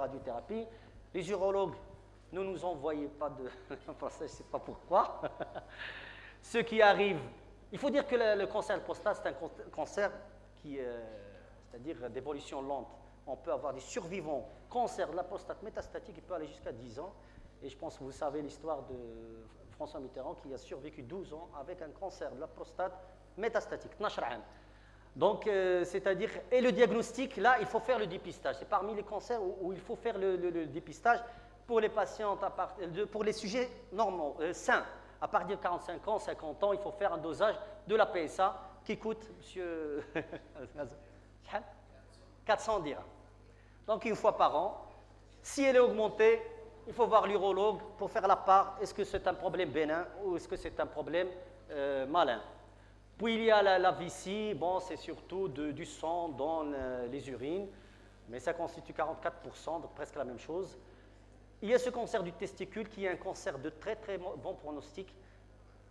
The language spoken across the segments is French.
radiothérapie. Les urologues ne nous envoyaient pas de... je ne sais pas pourquoi. Ceux qui arrivent... Il faut dire que le cancer de prostate, c'est un cancer qui... c'est-à-dire d'évolution lente. On peut avoir des survivants. Cancer de la prostate métastatique, il peut aller jusqu'à 10 ans. Et je pense que vous savez l'histoire de François Mitterrand qui a survécu 12 ans avec un cancer de la prostate métastatique. Donc, c'est-à-dire, et le diagnostic, là, il faut faire le dépistage. C'est parmi les cancers où il faut faire le dépistage pour les patients, pour les sujets normaux, sains. À partir de 45 ans, 50 ans, il faut faire un dosage de la PSA qui coûte, monsieur, 400 dirhams. Donc, une fois par an. Si elle est augmentée, il faut voir l'urologue pour faire la part. Est-ce que c'est un problème bénin ou est-ce que c'est un problème malin? Puis il y a la vessie, bon, c'est surtout du sang dans les urines, mais ça constitue 44%, donc presque la même chose. Il y a ce cancer du testicule qui est un cancer de très très bon pronostic.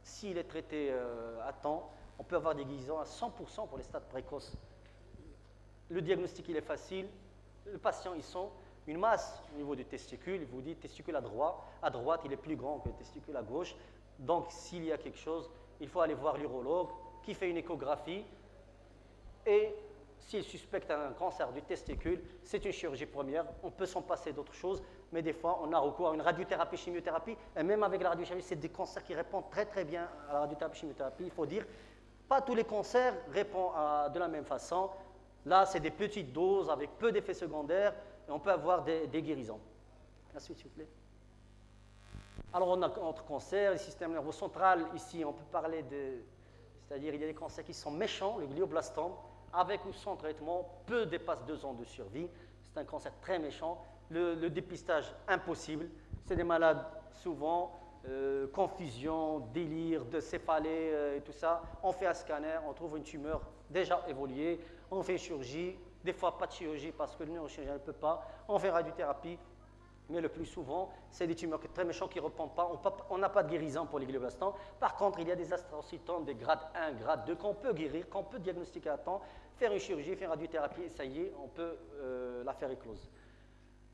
S'il est traité à temps, on peut avoir des guérisons à 100% pour les stades précoces. Le diagnostic, il est facile. Le patient, ils sont une masse au niveau du testicule. Il vous dit testicule à droite, il est plus grand que le testicule à gauche. Donc, s'il y a quelque chose, il faut aller voir l'urologue qui fait une échographie. Et s'il suspecte un cancer du testicule, c'est une chirurgie première. On peut s'en passer d'autres choses, mais des fois, on a recours à une radiothérapie, chimiothérapie. Et même avec la radiothérapie, c'est des cancers qui répondent très très bien à la radiothérapie, chimiothérapie. Il faut dire, pas tous les cancers répondent de la même façon. Là, c'est des petites doses avec peu d'effets secondaires et on peut avoir des guérisons. La suite, s'il vous plaît. Alors, on a notre cancer, le système nerveux central. Ici, on peut parler de... C'est-à-dire, il y a des cancers qui sont méchants, le glioblastome, avec ou sans traitement, peu dépasse 2 ans de survie. C'est un cancer très méchant. Le dépistage, impossible. C'est des malades, souvent, confusion, délire, de céphalée et tout ça. On fait un scanner, on trouve une tumeur déjà évoluée. On fait une chirurgie, des fois pas de chirurgie parce que le neurochirurgien ne peut pas. On fait radiothérapie, mais le plus souvent, c'est des tumeurs très méchantes qui ne répondent pas. On n'a pas de guérison pour les glioblastomes. Par contre, il y a des astrocytomes, des grades 1, grade 2 qu'on peut guérir, qu'on peut diagnostiquer à temps, faire une chirurgie, faire une radiothérapie, et ça y est, on peut la faire éclose.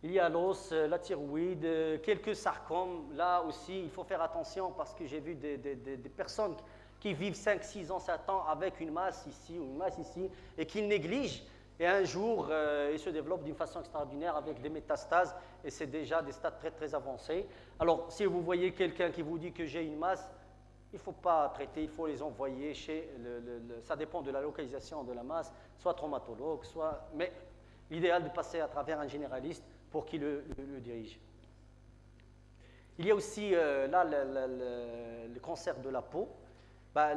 Il y a l'os, la thyroïde, quelques sarcomes. Là aussi, il faut faire attention parce que j'ai vu des personnes qui vivent 5, 6 ans, 7 ans avec une masse ici ou une masse ici et qui négligent. Et un jour, ils se développent d'une façon extraordinaire avec des métastases et c'est déjà des stades très très avancés. Alors, si vous voyez quelqu'un qui vous dit que j'ai une masse, il ne faut pas traiter, il faut les envoyer chez ça dépend de la localisation de la masse, soit traumatologue, soit... Mais l'idéal de passer à travers un généraliste pour qu'il le dirige. Il y a aussi là le cancer de la peau. Bah,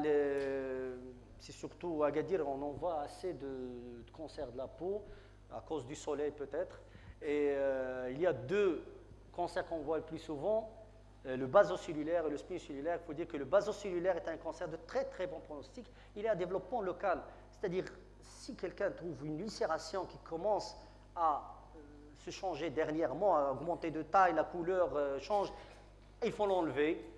c'est surtout à Agadir, on en voit assez de cancers de la peau, à cause du soleil peut-être. Et il y a 2 cancers qu'on voit le plus souvent, le basocellulaire et le spinocellulaire. Il faut dire que le basocellulaire est un cancer de très très bon pronostic. Il est à développement local, c'est-à-dire si quelqu'un trouve une ulcération qui commence à se changer dernièrement, à augmenter de taille, la couleur change, il faut l'enlever.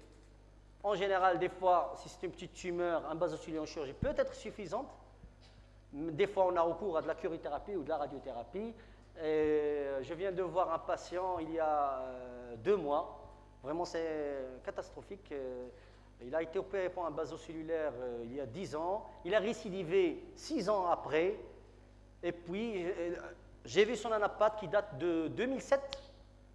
En général, des fois, si c'est une petite tumeur, un basocellulaire en chirurgie peut être suffisante. Des fois, on a recours à de la curithérapie ou de la radiothérapie. Et je viens de voir un patient il y a 2 mois. Vraiment, c'est catastrophique. Il a été opéré pour un basocellulaire il y a 10 ans. Il a récidivé 6 ans après. Et puis, j'ai vu son anapathe qui date de 2007.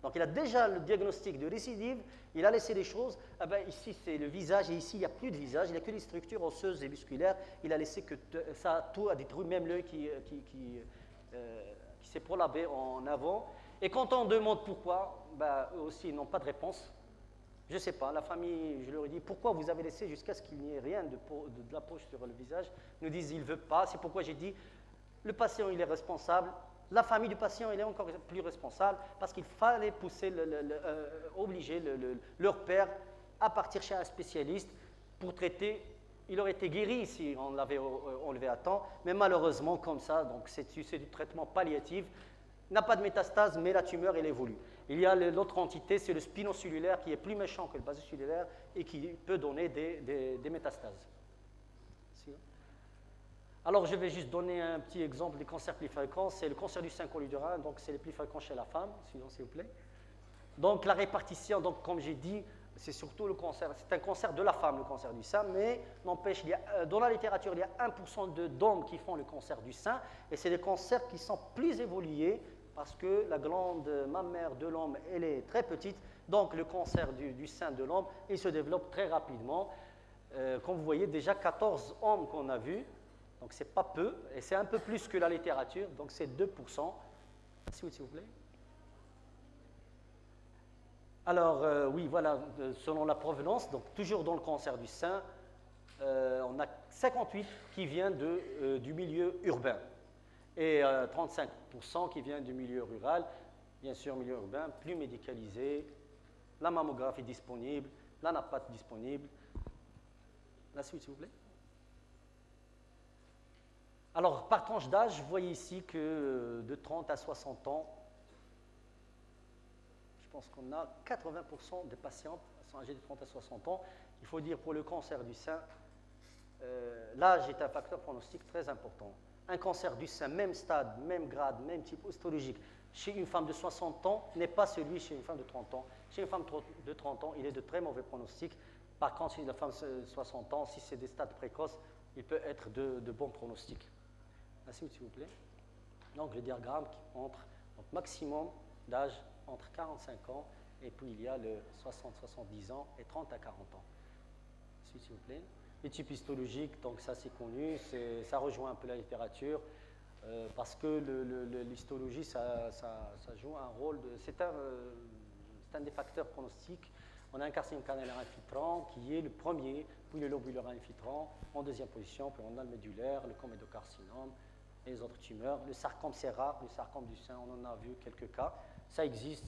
Donc, il a déjà le diagnostic de récidive, il a laissé les choses. Ah ben, ici, c'est le visage, et ici, il n'y a plus de visage, il n'y a que les structures osseuses et musculaires. Il a laissé que ça, tout a détruit, même l'œil qui s'est prolabé en avant. Et quand on demande pourquoi, ben, eux aussi, ils n'ont pas de réponse. Je ne sais pas, la famille, je leur ai dit, pourquoi vous avez laissé jusqu'à ce qu'il n'y ait rien de la poche sur le visage? Ils nous disent, il ne veut pas. C'est pourquoi j'ai dit, le patient, il est responsable. La famille du patient, il est encore plus responsable parce qu'il fallait pousser, obliger leur père à partir chez un spécialiste pour traiter. Il aurait été guéri si on l'avait enlevé à temps, mais malheureusement, comme ça, donc c'est du traitement palliatif. Il n'a pas de métastase, mais la tumeur, elle évolue. Il y a l'autre entité, c'est le spinocellulaire qui est plus méchant que le basocellulaire et qui peut donner des métastases. Alors, je vais juste donner un petit exemple des cancers plus fréquents. C'est le cancer du sein col-utérin, donc c'est le plus fréquent chez la femme, sinon, s'il vous plaît. Donc, la répartition, donc, comme j'ai dit, c'est surtout le cancer. C'est un cancer de la femme, le cancer du sein, mais n'empêche, dans la littérature, il y a 1% d'hommes qui font le cancer du sein, et c'est des cancers qui sont plus évolués parce que la glande mammaire de l'homme, elle est très petite, donc le cancer du sein de l'homme, il se développe très rapidement. Comme vous voyez, déjà 14 hommes qu'on a vus, donc c'est pas peu, et c'est un peu plus que la littérature, donc c'est 2%. S'il vous plaît. Alors, oui, voilà, selon la provenance, donc toujours dans le cancer du sein, on a 58 qui viennent du milieu urbain et 35% qui viennent du milieu rural. Bien sûr, milieu urbain, plus médicalisé, la mammographie disponible, l'anapathe disponible. La suite, s'il vous plaît. Alors, par tranche d'âge, vous voyez ici que de 30 à 60 ans, je pense qu'on a 80% des patientes sont âgées de 30 à 60 ans. Il faut dire pour le cancer du sein, l'âge est un facteur pronostic très important. Un cancer du sein, même stade, même grade, même type histologique, chez une femme de 60 ans n'est pas celui chez une femme de 30 ans. Chez une femme de 30 ans, il est de très mauvais pronostics. Par contre, chez la femme de 60 ans, si c'est des stades précoces, il peut être de bons pronostics. La suite, s'il vous plaît. Donc, le diagramme qui montre donc, maximum d'âge entre 45 ans et puis il y a le 60-70 ans et 30 à 40 ans. S'il vous plaît. Les types histologiques, donc ça c'est connu, ça rejoint un peu la littérature parce que l'histologie ça joue un rôle, c'est un des facteurs pronostiques. On a un carcinome canalaire infiltrant qui est le premier, puis le lobulaire infiltrant en deuxième position, puis on a le médulaire, le comédocarcinome et les autres tumeurs. Le sarcome c'est rare, le sarcome du sein, on en a vu quelques cas, ça existe,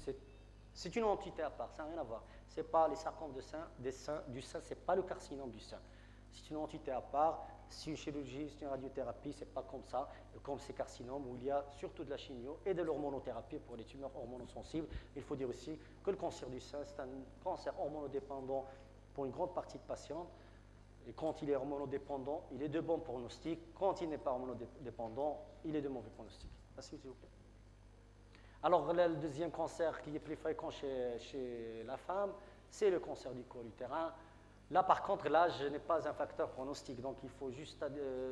c'est une entité à part, ça n'a rien à voir. Ce n'est pas les sarcomes du sein, ce n'est pas le carcinome du sein. C'est une entité à part, c'est une chirurgie, c'est une radiothérapie, ce n'est pas comme ça, comme ces carcinomes où il y a surtout de la chimio et de l'hormonothérapie pour les tumeurs hormonosensibles. Il faut dire aussi que le cancer du sein, c'est un cancer hormonodépendant pour une grande partie de patients. Et quand il est hormonodépendant, il est de bons pronostics. Quand il n'est pas hormonodépendant, il est de mauvais pronostics. S'il vous plaît. Alors, le deuxième cancer qui est plus fréquent chez la femme, c'est le cancer du col utérin. Là, par contre, l'âge n'est pas un facteur pronostic. Donc, il faut juste,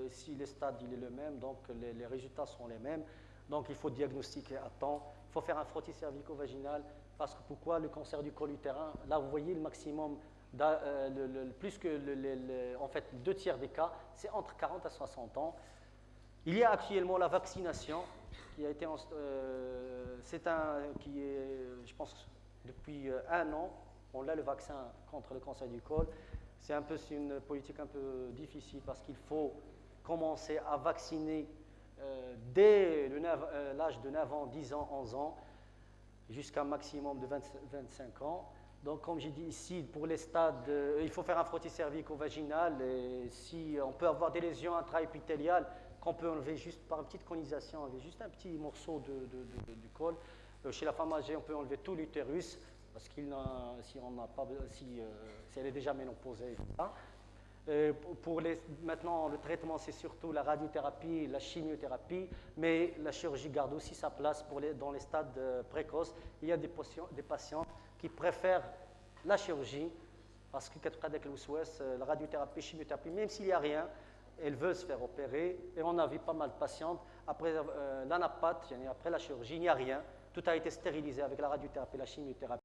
si le stade il est le même, donc les résultats sont les mêmes. Donc, il faut diagnostiquer à temps. Il faut faire un frottis cervico-vaginal. Parce que pourquoi le cancer du col utérin? Là, vous voyez le maximum, plus que, en fait, 2/3 des cas, c'est entre 40 à 60 ans. Il y a actuellement la vaccination qui a été, qui est, je pense, depuis 1 an, on a le vaccin contre le cancer du col. C'est une politique un peu difficile parce qu'il faut commencer à vacciner dès l'âge de 9 ans, 10 ans, 11 ans, jusqu'à un maximum de 25 ans. Donc, comme j'ai dit ici, pour les stades, il faut faire un frottis cervico-vaginal. Et si on peut avoir des lésions intraépithéliales qu'on peut enlever juste par une petite conisation, enlever juste un petit morceau du col. Chez la femme âgée, on peut enlever tout l'utérus parce si elle est déjà ménopausée. Maintenant, le traitement, c'est surtout la radiothérapie, la chimiothérapie, mais la chirurgie garde aussi sa place dans les stades précoces. Il y a des patients qui préfèrent la chirurgie parce que la radiothérapie, la chimiothérapie, même s'il n'y a rien, elle veut se faire opérer. Et on a vu pas mal de patientes, après l'anapathe, après la chirurgie, il n'y a rien. Tout a été stérilisé avec la radiothérapie, la chimiothérapie.